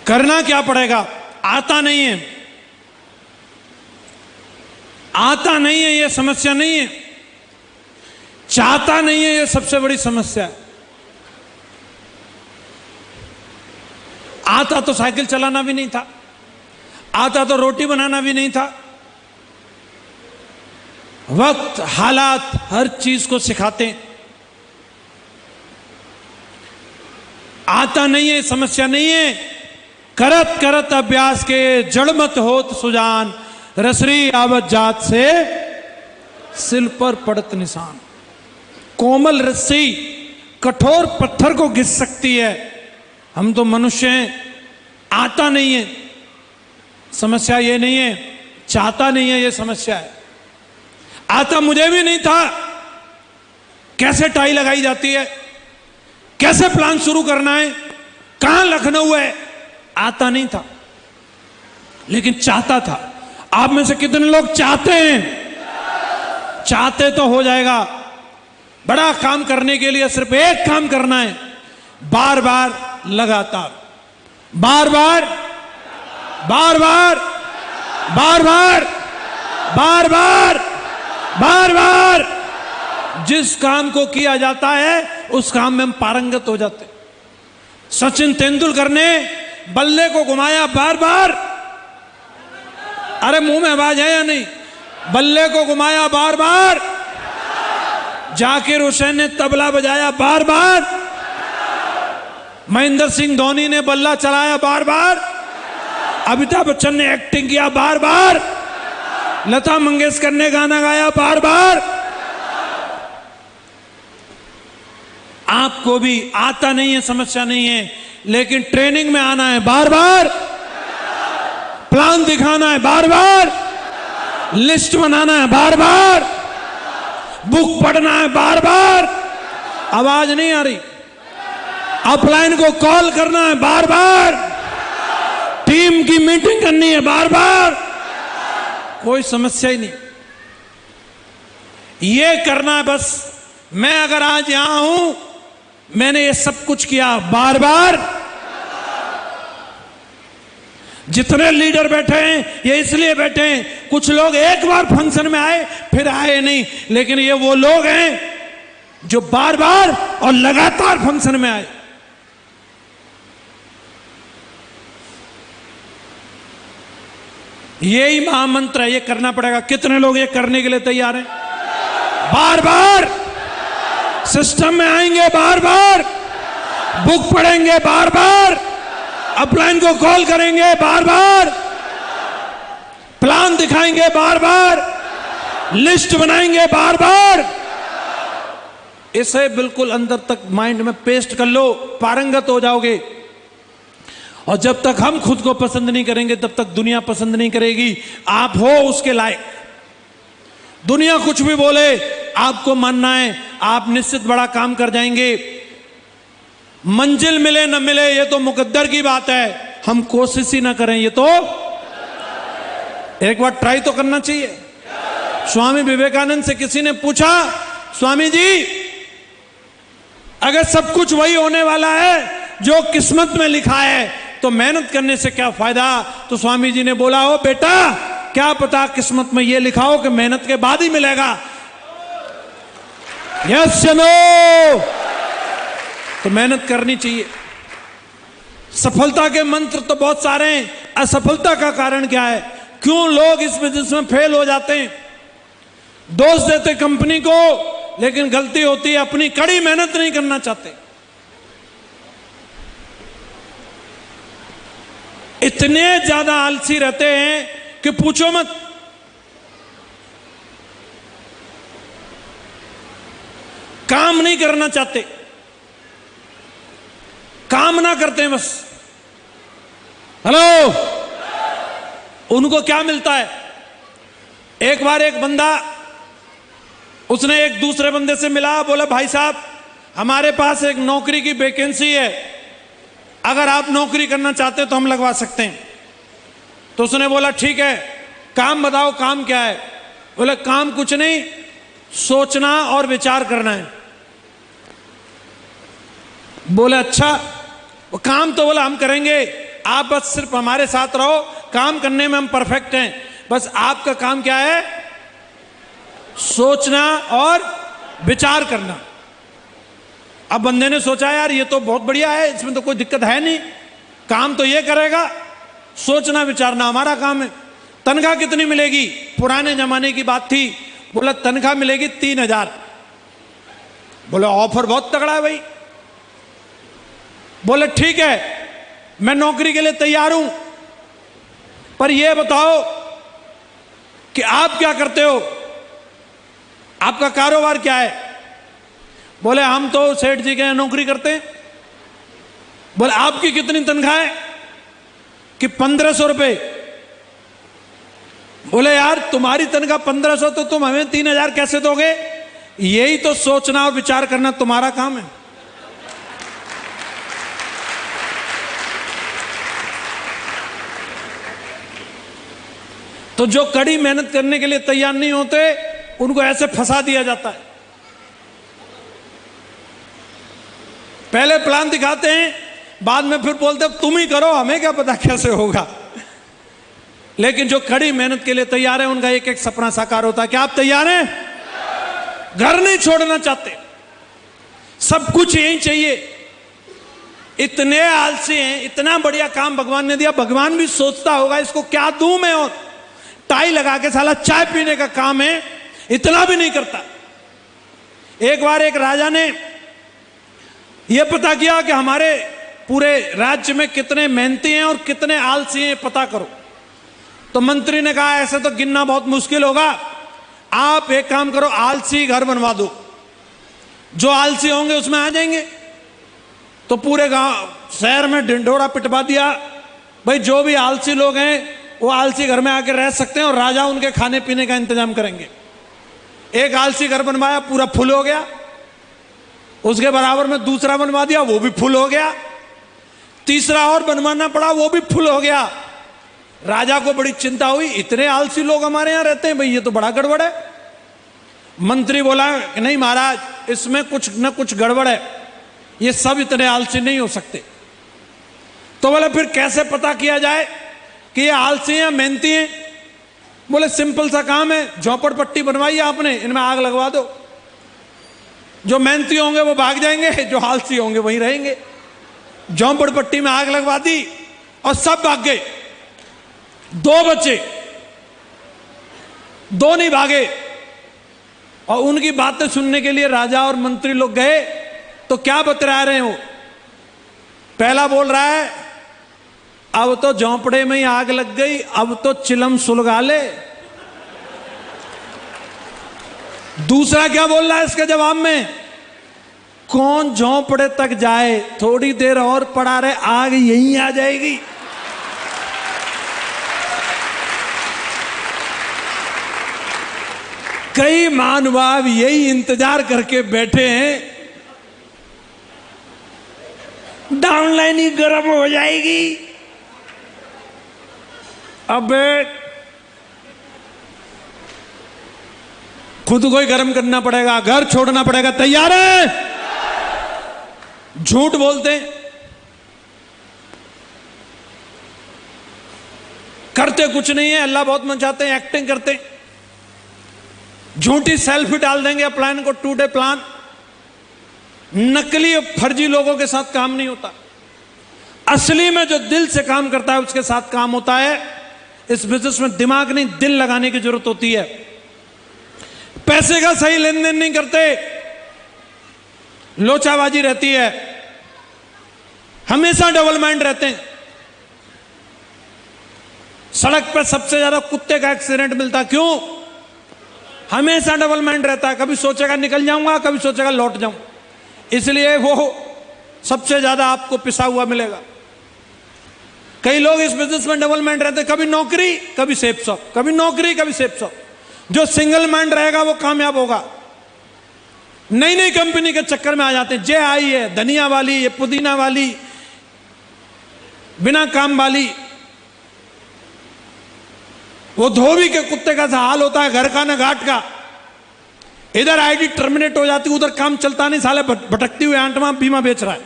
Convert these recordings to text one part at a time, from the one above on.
करना क्या पड़ेगा? आता नहीं है, आता नहीं है ये समस्या नहीं है, चाहता नहीं है ये सबसे बड़ी समस्या है। आता तो साइकिल चलाना भी नहीं था, आता तो रोटी बनाना भी नहीं था। वक्त, हालात हर चीज को सिखाते हैं। आता नहीं है समस्या नहीं है, करत करत अभ्यास के जड़ मत होत सुजान, रसरी आवत जात से सिल पर पड़त निशान। कोमल रस्सी कठोर पत्थर को घिस सकती है, हम तो मनुष्य हैं। आता नहीं है समस्या ये नहीं है, चाहता नहीं है ये समस्या है। आता मुझे भी नहीं था, कैसे टाई लगाई जाती है, कैसे प्लान शुरू करना है, कहां लखनऊ है, आता नहीं था, लेकिन चाहता था। आप में से कितने लोग चाहते हैं? चाहते तो हो जाएगा। बड़ा काम करने के लिए सिर्फ एक काम करना है, बार बार लगातार, बार बार बार बार बार बार बार बार बार बार। जिस काम को किया जाता है उस काम में हम पारंगत हो जाते। सचिन तेंदुलकर ने बल्ले को घुमाया बार बार, अरे मुंह में आवाज है या नहीं? बल्ले को घुमाया बार बार। जाकिर हुसैन ने तबला बजाया बार बार। महेंद्र सिंह धोनी ने बल्ला चलाया बार बार। अमिताभ बच्चन ने एक्टिंग किया बार बार। लता मंगेशकर ने गाना गाया बार बार। आपको भी आता नहीं है समस्या नहीं है, लेकिन ट्रेनिंग में आना है बार बार, प्लान दिखाना है बार बार, लिस्ट बनाना है बार बार, बुक पढ़ना है बार बार। आवाज नहीं आ रही? अपलाइन को कॉल करना है बार बार, टीम की मीटिंग करनी है बार बार। कोई समस्या ही नहीं, ये करना है बस। मैं अगर आज यहां हूं, मैंने ये सब कुछ किया बार बार। जितने लीडर बैठे हैं ये इसलिए बैठे हैं, कुछ लोग एक बार फंक्शन में आए फिर आए नहीं, लेकिन ये वो लोग हैं जो बार बार और लगातार फंक्शन में आए। यही महामंत्र है, ये करना पड़ेगा। कितने लोग ये करने के लिए तैयार हैं? बार बार सिस्टम में आएंगे, बार बार बुक पढ़ेंगे, बार बार अपलाइन को कॉल करेंगे, बार बार प्लान दिखाएंगे, बार बार लिस्ट बनाएंगे, बार बार। इसे बिल्कुल अंदर तक माइंड में पेस्ट कर लो, पारंगत हो जाओगे। और जब तक हम खुद को पसंद नहीं करेंगे तब तक दुनिया पसंद नहीं करेगी। आप हो उसके लायक। दुनिया कुछ भी बोले, आपको मानना है, आप निश्चित बड़ा काम कर जाएंगे। मंजिल मिले न मिले ये तो मुकद्दर की बात है, हम कोशिश ही ना करें ये तो एक बार ट्राई तो करना चाहिए। स्वामी विवेकानंद से किसी ने पूछा, स्वामी जी अगर सब कुछ वही होने वाला है जो किस्मत में लिखा है तो मेहनत करने से क्या फायदा? तो स्वामी जी ने बोला, हो बेटा क्या पता किस्मत में ये लिखा हो कि मेहनत के बाद ही मिलेगा। यस या नो? तो मेहनत करनी चाहिए। सफलता के मंत्र तो बहुत सारे हैं, असफलता का कारण क्या है? क्यों लोग इस बिजनेस में फेल हो जाते हैं? दोष देते कंपनी को, लेकिन गलती होती है अपनी कड़ी मेहनत नहीं करना चाहते। इतने ज्यादा आलसी रहते हैं कि पूछो मत। काम नहीं करना चाहते, काम ना करते हैं बस। हेलो, उनको क्या मिलता है? एक बार एक बंदा, उसने एक दूसरे बंदे से मिला, बोला भाई साहब हमारे पास एक नौकरी की वैकेंसी है, अगर आप नौकरी करना चाहते हैं तो हम लगवा सकते हैं। तो उसने बोला ठीक है, काम बताओ, काम क्या है? बोले काम कुछ नहीं, सोचना और विचार करना है। बोले अच्छा, वो काम तो बोला हम करेंगे, आप बस सिर्फ हमारे साथ रहो, काम करने में हम परफेक्ट हैं, बस आपका काम क्या है? सोचना और विचार करना। अब बंदे ने सोचा यार ये तो बहुत बढ़िया है, इसमें तो कोई दिक्कत है नहीं, काम तो ये करेगा, सोचना विचारना हमारा काम है। तनख्वाह कितनी मिलेगी? पुराने जमाने की बात थी, बोला तनख्वाह मिलेगी 3,000। बोले ऑफर बहुत तगड़ा है भाई। बोले ठीक है, मैं नौकरी के लिए तैयार हूं, पर यह बताओ कि आप क्या करते हो, आपका कारोबार क्या है? बोले हम तो सेठ जी के यहाँ नौकरी करते हैं। बोले आपकी कितनी तनख्वाह है? कि 1,500 रुपए। बोले यार तुम्हारी तनख्वाह 1,500 तो तुम हमें 3,000 कैसे दोगे? यही तो सोचना और विचार करना तुम्हारा काम है। तो जो कड़ी मेहनत करने के लिए तैयार नहीं होते उनको ऐसे फंसा दिया जाता है। पहले प्लान दिखाते हैं, बाद में फिर बोलते हैं तुम ही करो, हमें क्या पता कैसे होगा। लेकिन जो कड़ी मेहनत के लिए तैयार है उनका एक एक सपना साकार होता है। क्या आप तैयार हैं? घर नहीं छोड़ना चाहते, सब कुछ यही चाहिए। इतने आलसी हैं, इतना बढ़िया काम भगवान ने दिया, भगवान भी सोचता होगा इसको क्या दूं मैं, और टाई लगा के साला चाय पीने का काम है, इतना भी नहीं करता। एक बार एक राजा ने यह पता किया कि हमारे पूरे राज्य में कितने मेहनती हैं और कितने आलसी हैं, पता करो। तो मंत्री ने कहा ऐसे तो गिनना बहुत मुश्किल होगा, आप एक काम करो, आलसी घर बनवा दो, जो आलसी होंगे उसमें आ जाएंगे। तो पूरे गांव शहर में ढिंढोरा पिटवा दिया, भाई जो भी आलसी लोग हैं वो आलसी घर में आके रह सकते हैं और राजा उनके खाने पीने का इंतजाम करेंगे। एक आलसी घर बनवाया, पूरा फुल हो गया। उसके बराबर में दूसरा बनवा दिया, वो भी फुल हो गया। तीसरा और बनवाना पड़ा, वो भी फुल हो गया। राजा को बड़ी चिंता हुई, इतने आलसी लोग हमारे यहां रहते हैं, भाई ये तो बड़ा गड़बड़ है। मंत्री बोला नहीं महाराज, इसमें कुछ न कुछ गड़बड़ है, ये सब इतने आलसी नहीं हो सकते। तो बोले फिर कैसे पता किया जाए कि ये आलसी हैं मेहनती हैं? बोले सिंपल सा काम है, झोपड़पट्टी बनवाई आपने, इनमें आग लगवा दो, जो मेहनती होंगे वो भाग जाएंगे, जो आलसी होंगे वहीं रहेंगे। झोपड़पट्टी में आग लगवा दी और सब भाग गए। 2 बचे, 2 नहीं भागे। और उनकी बातें सुनने के लिए राजा और मंत्री लोग गए तो क्या बतरा रहे हो? पहला बोल रहा है अब तो झोंपड़े में ही आग लग गई, अब तो चिलम सुलगा ले। दूसरा क्या बोल रहा है इसके जवाब में? कौन झोंपड़े तक जाए, थोड़ी देर और पड़ा रहे, आग यहीं आ जाएगी। कई महानुभाव यही इंतजार करके बैठे हैं, डाउनलाइन ही गर्म हो जाएगी। अब खुद को ही गर्म करना पड़ेगा, घर छोड़ना पड़ेगा। तैयार है? झूठ बोलते हैं, करते कुछ नहीं है, अल्लाह बहुत मचाते हैं, एक्टिंग करते हैं, झूठी सेल्फी डाल देंगे प्लान को, टूडे प्लान। नकली फर्जी लोगों के साथ काम नहीं होता, असली में जो दिल से काम करता है उसके साथ काम होता है। इस बिजनेस में दिमाग नहीं, दिल लगाने की जरूरत होती है। पैसे का सही लेन देन नहीं करते, लोचाबाजी रहती है, हमेशा डबल माइंड रहते हैं। सड़क पर सबसे ज्यादा कुत्ते का एक्सीडेंट मिलता, क्यों? हमेशा डबल माइंड रहता है, कभी सोचेगा निकल जाऊंगा, कभी सोचेगा लौट जाऊं, इसलिए वो सबसे ज्यादा आपको पिसा हुआ मिलेगा। कई लोग इस बिजनेस में डबल माइंड रहते हैं, कभी नौकरी कभी सेफ शॉप, कभी नौकरी कभी सेफ शॉप। जो सिंगल माइंड रहेगा वो कामयाब होगा। नई नई कंपनी के चक्कर में आ जाते हैं, जे आई है धनिया वाली, ये पुदीना वाली, बिना काम वाली। वो धोबी के कुत्ते का सा हाल होता है, घर का ना घाट का। इधर आईडी टर्मिनेट हो जाती, उधर काम चलता नहीं, साले भटकती हुई आंटमा बीमा बेच रहा है।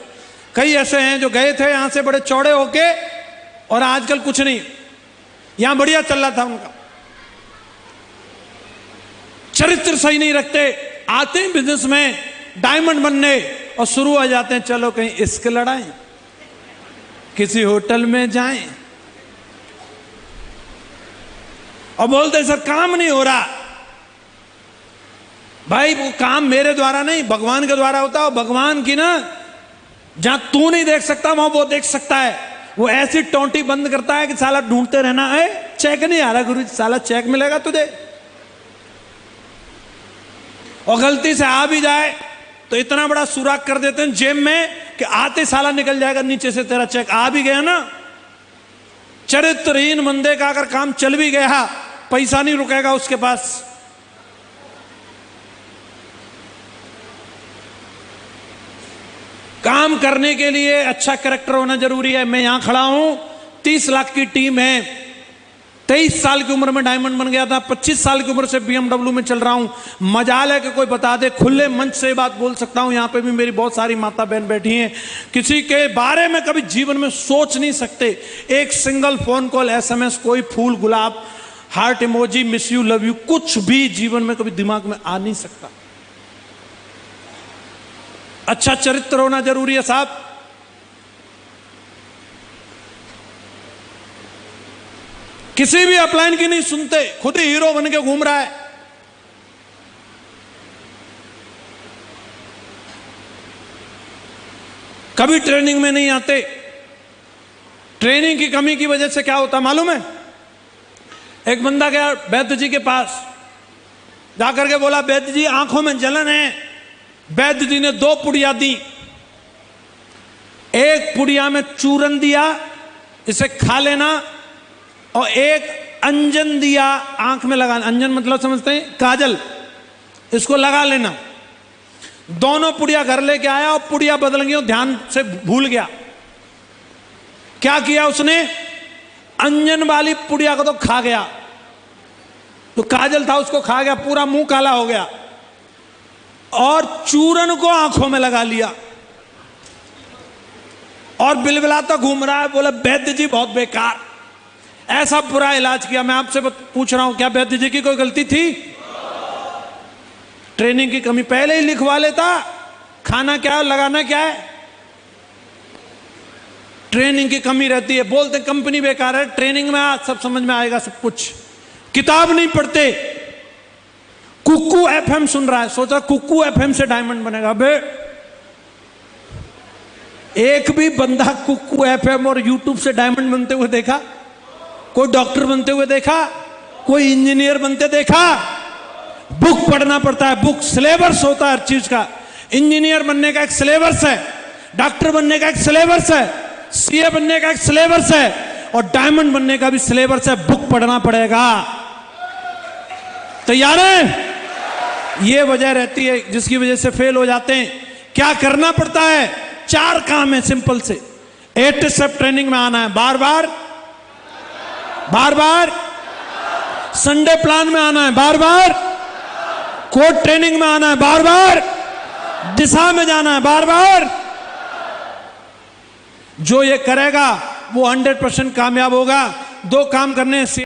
कई ऐसे हैं जो गए थे यहां से बड़े चौड़े होके और आजकल कुछ नहीं, यहां बढ़िया चल रहा था उनका, चरित्र सही नहीं रखते, आते हैं बिजनेस में डायमंड बनने और शुरू हो जाते हैं चलो कहीं इश्क लड़ाएं, किसी होटल में जाएं और बोलते सर काम नहीं हो रहा। भाई वो काम मेरे द्वारा नहीं, भगवान के द्वारा होता है। भगवान की ना, जहां तू नहीं देख सकता वहां वो देख सकता है। वो ऐसी टोंटी बंद करता है कि साला ढूंढते रहना है, चेक नहीं आ रहा गुरु जी, साला चेक मिलेगा तुझे। और गलती से आ भी जाए तो इतना बड़ा सुराख कर देते हैं जेब में कि आते साला निकल जाएगा नीचे से तेरा चेक। आ भी गया ना, चरित्रहीन बंदे का अगर काम चल भी गया, पैसा नहीं रुकेगा उसके पास। काम करने के लिए अच्छा कैरेक्टर होना जरूरी है। मैं यहां खड़ा हूं, 30 लाख की टीम है, 23 साल की उम्र में डायमंड बन गया था, 25 साल की उम्र से BMW में चल रहा हूं। मजाल है कि कोई बता दे, खुले मंच से बात बोल सकता हूं। यहां पे भी मेरी बहुत सारी माता बहन बैठी हैं, किसी के बारे में कभी जीवन में सोच नहीं सकते। एक सिंगल फोन कॉल, SMS, कोई फूल, गुलाब, heart emoji, miss you, love you, कुछ भी जीवन में कभी दिमाग में आ नहीं सकता। अच्छा चरित्र होना जरूरी है साहब। किसी भी अपलाइन की नहीं सुनते, खुद ही हीरो बन के घूम रहा है। कभी ट्रेनिंग में नहीं आते। ट्रेनिंग की कमी की वजह से क्या होता मालूम है? एक बंदा गया वैद्य जी के पास, जाकर के बोला वैद्य जी आंखों में जलन है। वैद्य जी ने 2 पुड़िया दी, एक पुड़िया में चूरन दिया, इसे खा लेना, और एक अंजन दिया आंख में लगा। अंजन मतलब समझते हैं, काजल, इसको लगा लेना। दोनों पुड़िया घर लेके आया और पुड़िया बदल गई, ध्यान से भूल गया। क्या किया उसने? अंजन वाली पुड़िया को तो खा गया, तो काजल था उसको खा गया, पूरा मुंह काला हो गया, और चूरन को आंखों में लगा लिया और बिलबिलाता घूम रहा है। बोला वैद्य जी बहुत बेकार, ऐसा बुरा इलाज किया। मैं आपसे पूछ रहा हूं, क्या वैद्य जी की कोई गलती थी? ट्रेनिंग की कमी। पहले ही लिखवा लेता, खाना क्या है, लगाना क्या है। ट्रेनिंग की कमी रहती है। बोलते कंपनी बेकार है, ट्रेनिंग में सब समझ में आएगा सब कुछ। किताब नहीं पढ़ते, कुक्कू FM सुन रहा है, सोचा कुक्कू FM से डायमंड बनेगा। बे एक भी बंदा कुक्कू FM और YouTube से डायमंड बनते हुए देखा? कोई डॉक्टर बनते हुए देखा? कोई इंजीनियर बनते देखा? बुक पढ़ना पड़ता है, बुक सिलेबस होता है हर चीज का। इंजीनियर बनने का एक सिलेबस है, डॉक्टर बनने का एक सिलेबस है, CA बनने का एक सिलेबस है, और डायमंड बनने का भी सिलेबस है। बुक पढ़ना पड़ेगा। तैयार है? ये वजह रहती है जिसकी वजह से फेल हो जाते हैं। क्या करना पड़ता है? 4 काम है सिंपल से। 8 स्टेप ट्रेनिंग में आना है, बार बार बार बार। संडे प्लान में आना है, बार बार। कोड ट्रेनिंग में आना है, बार बार। दिशा में जाना है, बार बार। जो ये करेगा वो 100% कामयाब होगा। 2 काम करने से